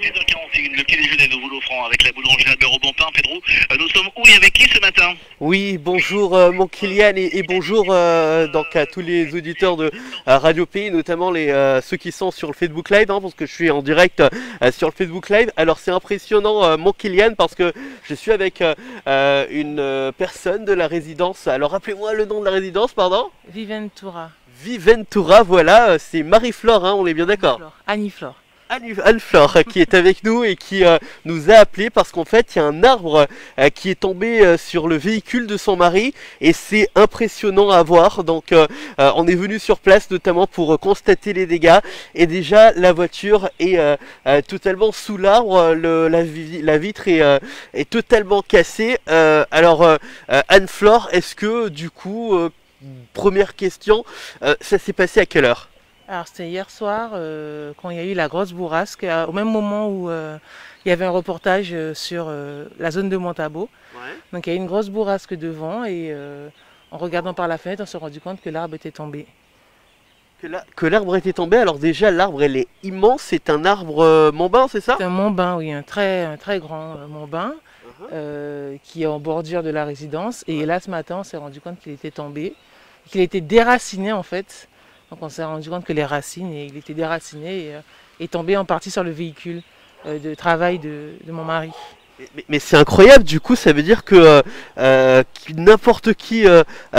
16h41, le petit déjeuner de Rouleau Franc avec la boulangerie Albert Robontin. Pedro, nous sommes où et avec qui ce matin? Oui, bonjour mon Kylian et bonjour donc à tous les auditeurs de Radio Pays, notamment ceux qui sont sur le Facebook Live, hein, parce que je suis en direct sur le Facebook Live. Alors c'est impressionnant mon Kylian parce que je suis avec une personne de la résidence. Alors rappelez-moi le nom de la résidence, pardon? Viventura. Viventura, voilà, c'est Marie-Flore, hein, on est bien d'accord? Annie-Flore. Anne-Flore qui est avec nous et qui nous a appelé parce qu'en fait il y a un arbre qui est tombé sur le véhicule de son mari et c'est impressionnant à voir. Donc on est venu sur place notamment pour constater les dégâts et déjà la voiture est totalement sous l'arbre, la vitre est totalement cassée. Alors Anne-Flore, est-ce que du coup, première question, ça s'est passé à quelle heure? Alors c'était hier soir quand il y a eu la grosse bourrasque, au même moment où il y avait un reportage sur la zone de Montabo. Ouais. Donc il y a eu une grosse bourrasque devant et en regardant par la fenêtre on s'est rendu compte que l'arbre était tombé. Que l'arbre était tombé, alors déjà l'arbre elle est immense, c'est un arbre monbin, c'est ça? C'est un monbin, oui, un très grand monbin qui est en bordure de la résidence. Et là ce matin on s'est rendu compte qu'il était tombé, qu'il était déraciné en fait. Donc on s'est rendu compte que les racines, il était déraciné et tombé en partie sur le véhicule de travail de mon mari. Mais c'est incroyable, du coup ça veut dire que n'importe qui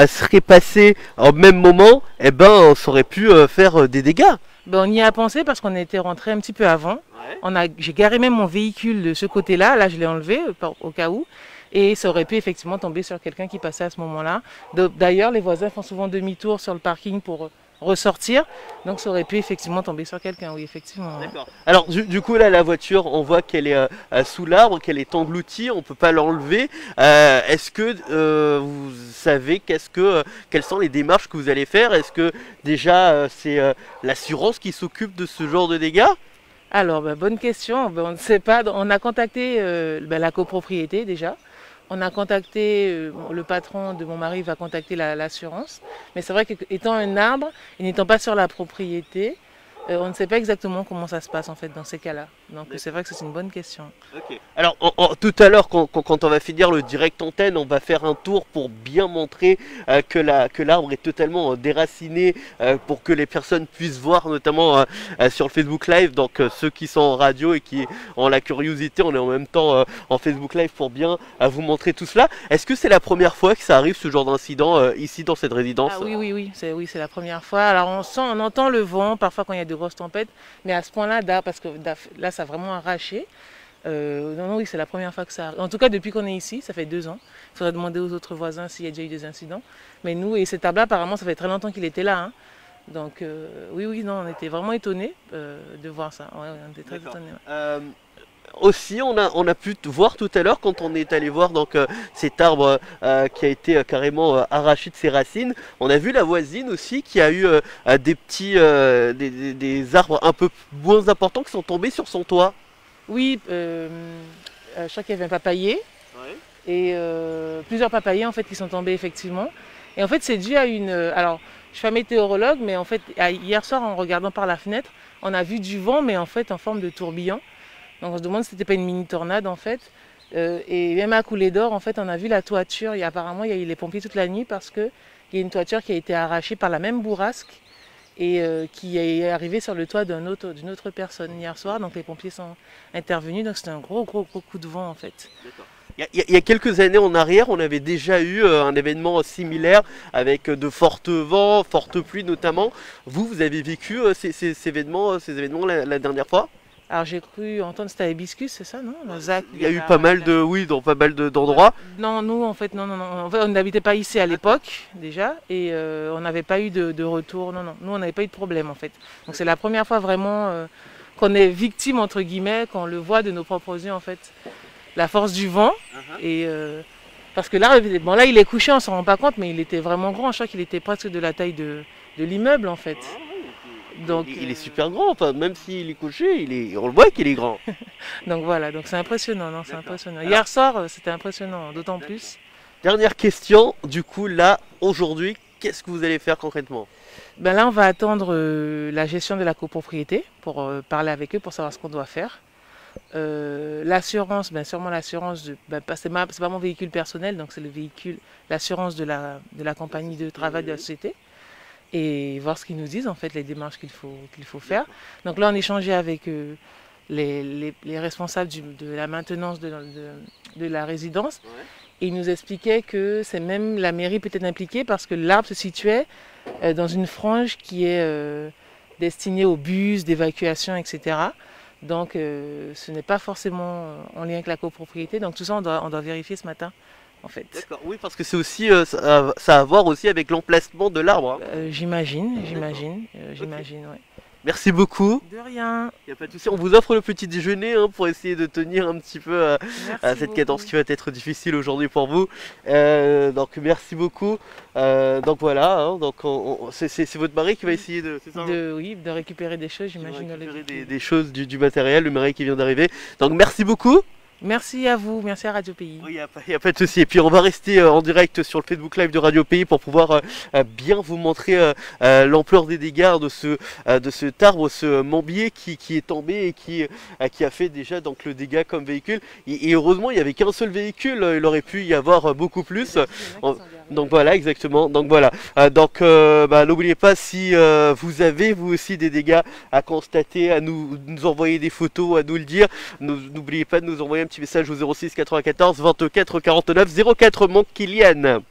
serait passé au même moment, eh ben ça aurait pu faire des dégâts. Ben, on y a pensé parce qu'on était rentré un petit peu avant. Ouais. J'ai garé même mon véhicule de ce côté-là, là je l'ai enlevé au cas où. Et ça aurait pu effectivement tomber sur quelqu'un qui passait à ce moment-là. D'ailleurs les voisins font souvent demi-tour sur le parking pour ressortir, donc ça aurait pu effectivement tomber sur quelqu'un, oui effectivement. D'accord. Alors du coup là la voiture, on voit qu'elle est sous l'arbre, qu'elle est engloutie, on peut pas l'enlever. Est-ce que vous savez quelles sont les démarches que vous allez faire? Est-ce que déjà c'est l'assurance qui s'occupe de ce genre de dégâts? Alors bonne question, on ne sait pas, on a contacté la copropriété déjà. On a contacté, le patron de mon mari va contacter l'assurance. Mais c'est vrai qu'étant un arbre et n'étant pas sur la propriété, on ne sait pas exactement comment ça se passe en fait dans ces cas-là. Donc c'est vrai que c'est une bonne question. Okay. Alors tout à l'heure quand on va finir le direct antenne, on va faire un tour pour bien montrer que l'arbre est totalement déraciné pour que les personnes puissent voir notamment sur le Facebook Live. Donc ceux qui sont en radio et qui ont la curiosité, on est en même temps en Facebook Live pour bien vous montrer tout cela. Est-ce que c'est la première fois que ça arrive ce genre d'incident ici dans cette résidence? Ah oui, c'est la première fois. Alors on entend le vent parfois quand il y a de grosses tempêtes, mais à ce point-là, parce que là ça a vraiment arraché. Non, oui, c'est la première fois que ça arrive. En tout cas, depuis qu'on est ici, ça fait 2 ans. Il faudrait demander aux autres voisins s'il y a déjà eu des incidents. Mais nous, et cet arbre-là, apparemment, ça fait très longtemps qu'il était là. Hein. Donc, oui, non, on était vraiment étonnés de voir ça. Ouais, on était très étonnés. Aussi, on a pu voir tout à l'heure quand on est allé voir donc cet arbre qui a été carrément arraché de ses racines. On a vu la voisine aussi qui a eu des petits des arbres un peu moins importants qui sont tombés sur son toit. Oui, je crois qu'il y avait un papayer et plusieurs papayers en fait qui sont tombés effectivement. Et en fait, c'est dû à une. Alors, je suis pas météorologue, mais en fait, hier soir en regardant par la fenêtre, on a vu du vent, mais en fait en forme de tourbillon. Donc on se demande si c'était pas une mini tornade en fait. Et même à Coulée d'Or, en fait, on a vu la toiture. Apparemment, il y a eu les pompiers toute la nuit parce qu'il y a une toiture qui a été arrachée par la même bourrasque et qui est arrivée sur le toit d'une autre personne hier soir. Donc les pompiers sont intervenus. Donc c'était un gros coup de vent en fait. Il y a quelques années en arrière, on avait déjà eu un événement similaire avec de forts vents, fortes pluies notamment. Vous avez vécu ces événements la dernière fois? Alors j'ai cru entendre c'était à Hibiscus, c'est ça, non? Il y a eu pas mal d'endroits. Non, nous en fait, non. En fait, on n'habitait pas ici à l'époque déjà et on n'avait pas eu de retour. Non. Nous on n'avait pas eu de problème en fait. Donc c'est la première fois vraiment qu'on est victime entre guillemets, qu'on le voit de nos propres yeux en fait. La force du vent et parce que là, bon là il est couché, on s'en rend pas compte, mais il était vraiment grand. Je crois qu'il était presque de la taille de l'immeuble en fait. Donc, il est super grand, enfin, même s'il est couché, on le voit qu'il est grand. Donc voilà, donc c'est impressionnant, non, c'est impressionnant. Hier soir, c'était impressionnant, d'autant plus. Dernière question, du coup, là, aujourd'hui, qu'est-ce que vous allez faire concrètement? Ben là, on va attendre la gestion de la copropriété pour parler avec eux, pour savoir ce qu'on doit faire. L'assurance, ben sûrement l'assurance, c'est pas mon véhicule personnel, donc c'est le véhicule, l'assurance de la compagnie de travail de la société. Et voir ce qu'ils nous disent, en fait, les démarches qu'il faut faire. Donc là, on échangeait avec les responsables de la maintenance de la résidence. Ouais. Et ils nous expliquaient que c'est même la mairie peut-être impliquée parce que l'arbre se situait dans une frange qui est destinée aux bus, d'évacuation, etc. Donc ce n'est pas forcément en lien avec la copropriété. Donc tout ça, on doit vérifier ce matin. En fait. D'accord, oui, parce que c'est aussi, ça a à voir aussi avec l'emplacement de l'arbre. Hein. J'imagine, Okay. Ouais. Merci beaucoup. De rien. Il n'y a pas de souci. On vous offre le petit déjeuner hein, pour essayer de tenir un petit peu à cette cadence qui va être difficile aujourd'hui pour vous. Donc merci beaucoup. Donc voilà, hein, donc c'est votre mari qui va essayer de... Oui, de récupérer des choses, j'imagine. Des choses, du matériel, le mari qui vient d'arriver. Donc merci beaucoup. Merci à vous, merci à Radio Pays. Il n'y a pas de souci. Et puis on va rester en direct sur le Facebook Live de Radio Pays pour pouvoir bien vous montrer l'ampleur des dégâts de cet arbre, ce mambier qui est tombé et qui a fait déjà donc, le dégât comme véhicule. Et heureusement, il n'y avait qu'un seul véhicule, il aurait pu y avoir beaucoup plus. Donc voilà, exactement. Donc voilà. N'oubliez pas si vous avez vous aussi des dégâts à constater, à nous envoyer des photos, à nous le dire. N'oubliez pas de nous envoyer un petit message au 06 94 24 49 04 manque Kylian. Merci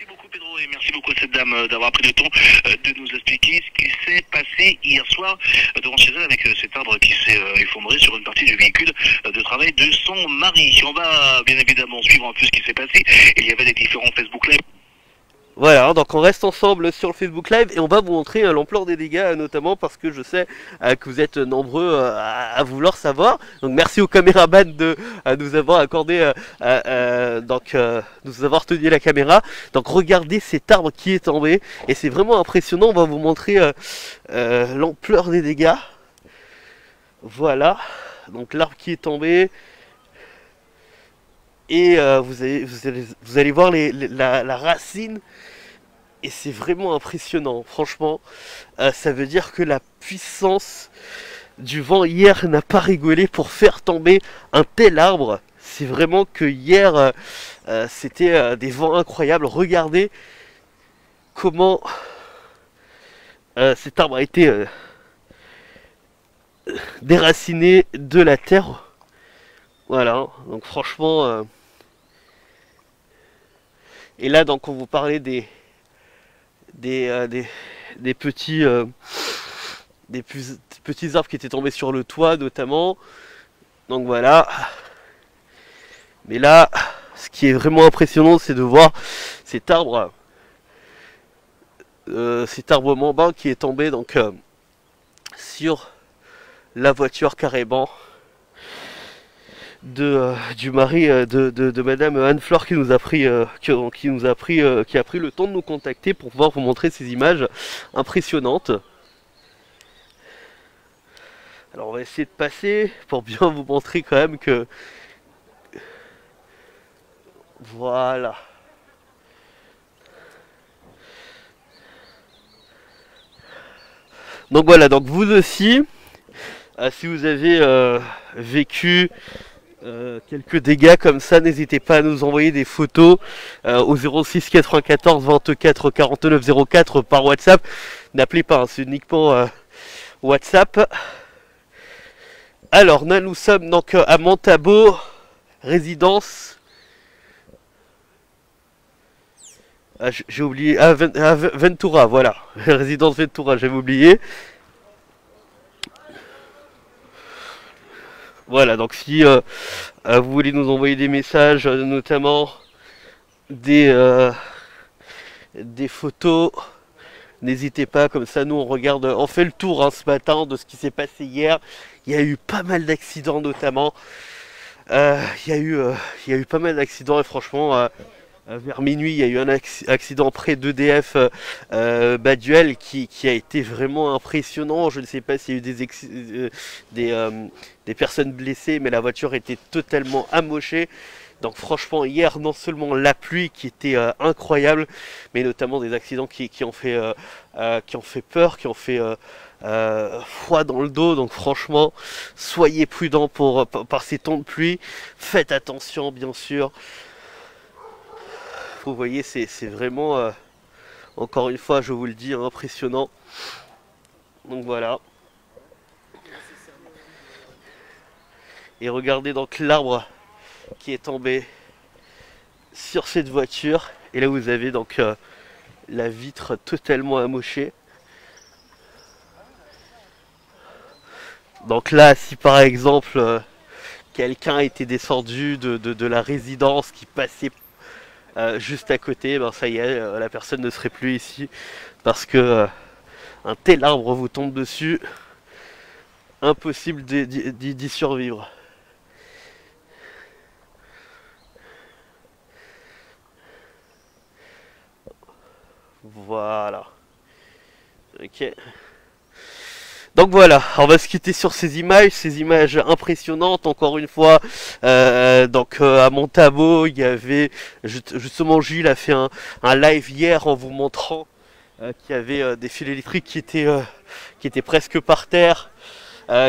beaucoup Pedro et merci beaucoup à cette dame d'avoir pris le temps de nous expliquer ce qui s'est passé hier soir devant chez elle avec cet arbre qui s'est effondré sur une partie du véhicule de travail de son mari. On va bien évidemment suivre un peu ce qui s'est passé. Il y avait des différents Facebook Live. Voilà, donc on reste ensemble sur le Facebook Live et on va vous montrer l'ampleur des dégâts, notamment parce que je sais que vous êtes nombreux à vouloir savoir. Donc merci aux caméramans de nous avoir accordé, nous avoir tenu la caméra. Donc regardez cet arbre qui est tombé et c'est vraiment impressionnant. On va vous montrer l'ampleur des dégâts. Voilà, donc l'arbre qui est tombé. Et vous allez voir la racine. Et c'est vraiment impressionnant, franchement. Ça veut dire que la puissance du vent hier n'a pas rigolé pour faire tomber un tel arbre. C'est vraiment que hier, c'était des vents incroyables. Regardez comment cet arbre a été déraciné de la terre. Voilà, donc franchement... Et là, donc, on vous parlait des petits arbres qui étaient tombés sur le toit, notamment. Donc voilà. Mais là, ce qui est vraiment impressionnant, c'est de voir cet arbre mambin qui est tombé donc sur la voiture carrément. Du mari de Madame Anne-Flore qui a pris le temps de nous contacter pour pouvoir vous montrer ces images impressionnantes. Alors on va essayer de passer pour bien vous montrer quand même que voilà. Donc voilà, donc vous aussi, si vous avez vécu quelques dégâts comme ça, n'hésitez pas à nous envoyer des photos au 06 94 24 49 04 par WhatsApp. N'appelez pas, hein, c'est uniquement WhatsApp. Alors là, nous sommes donc à Montabo, résidence. J'ai oublié, Ventura, voilà, résidence Ventura, j'avais oublié. Voilà, donc si vous voulez nous envoyer des messages, notamment des photos, n'hésitez pas, comme ça nous on regarde, on fait le tour hein, ce matin de ce qui s'est passé hier. Il y a eu pas mal d'accidents notamment, il y a eu pas mal d'accidents et franchement... vers minuit, il y a eu un accident près d'EDF Baduel qui a été vraiment impressionnant. Je ne sais pas s'il y a eu des personnes blessées, mais la voiture était totalement amochée. Donc franchement hier non seulement la pluie qui était incroyable, mais notamment des accidents qui ont fait peur, qui ont fait froid dans le dos. Donc franchement soyez prudents par ces temps de pluie, faites attention bien sûr. Vous voyez c'est vraiment encore une fois je vous le dis impressionnant. Donc voilà. Et regardez donc l'arbre qui est tombé sur cette voiture. Et là vous avez donc la vitre totalement amochée. Donc là si par exemple quelqu'un était descendu de la résidence qui passait juste à côté, ben ça y est, la personne ne serait plus ici parce que un tel arbre vous tombe dessus, impossible d'y survivre. Voilà. Ok. Donc voilà, on va se quitter sur ces images impressionnantes. Encore une fois, à Montabo, il y avait justement Gilles a fait un live hier en vous montrant qu'il y avait des fils électriques qui étaient presque par terre.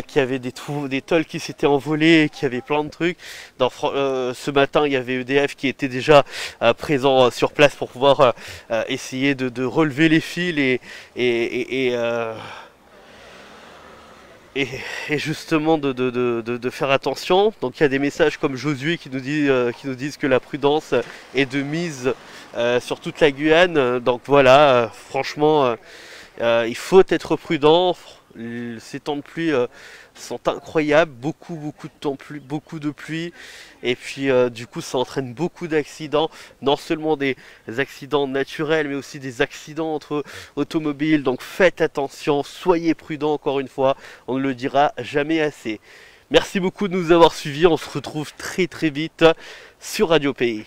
Qu'il y avait des tôles qui s'étaient envolées, qu'il y avait plein de trucs. Ce matin, il y avait EDF qui était déjà présent sur place pour pouvoir essayer de relever les fils et justement de faire attention. Donc il y a des messages comme Josué qui nous disent que la prudence est de mise sur toute la Guyane. Donc voilà, franchement, il faut être prudent. Ces temps de pluie sont incroyables, beaucoup de temps de pluie, beaucoup de pluie, et puis du coup ça entraîne beaucoup d'accidents, non seulement des accidents naturels mais aussi des accidents entre automobiles. Donc faites attention, soyez prudents, encore une fois, on ne le dira jamais assez. Merci beaucoup de nous avoir suivis, on se retrouve très vite sur Radio Pays.